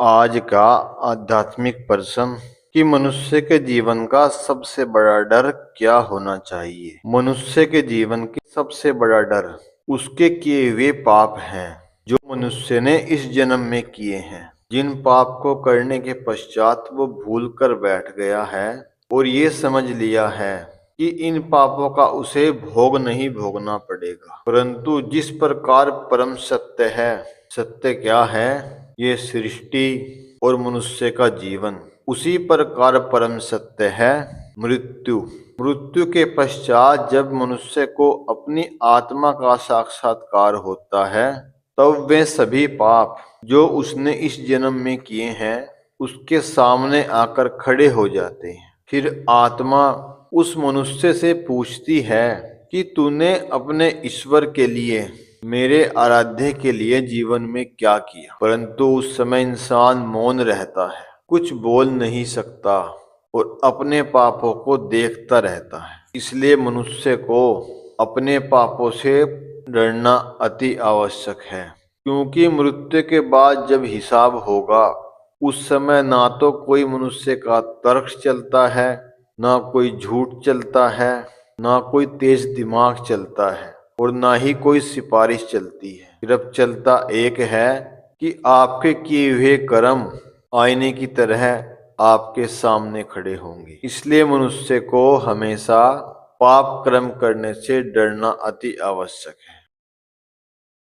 आज का आध्यात्मिक प्रश्न कि मनुष्य के जीवन का सबसे बड़ा डर क्या होना चाहिए। मनुष्य के जीवन की सबसे बड़ा डर उसके किए हुए पाप हैं जो मनुष्य ने इस जन्म में किए हैं। जिन पाप को करने के पश्चात वो भूल कर बैठ गया है और ये समझ लिया है कि इन पापों का उसे भोग नहीं भोगना पड़ेगा, परंतु जिस प्रकार परम सत्य है, सत्य क्या है, ये सृष्टि और मनुष्य का जीवन, उसी प्रकार परम सत्य है मृत्यु। मृत्यु के पश्चात जब मनुष्य को अपनी आत्मा का साक्षात्कार होता है तब वे सभी पाप जो उसने इस जन्म में किए हैं उसके सामने आकर खड़े हो जाते हैं। फिर आत्मा उस मनुष्य से पूछती है कि तूने अपने ईश्वर के लिए, मेरे आराध्य के लिए जीवन में क्या किया। परंतु उस समय इंसान मौन रहता है, कुछ बोल नहीं सकता और अपने पापों को देखता रहता है। इसलिए मनुष्य को अपने पापों से डरना अति आवश्यक है, क्योंकि मृत्यु के बाद जब हिसाब होगा उस समय ना तो कोई मनुष्य का तर्क चलता है, ना कोई झूठ चलता है, ना कोई तेज दिमाग चलता है और ना ही कोई सिफारिश चलती है। सिर्फ चलता एक है कि आपके किए हुए कर्म आईने की तरह आपके सामने खड़े होंगे। इसलिए मनुष्य को हमेशा पाप कर्म करने से डरना अति आवश्यक है।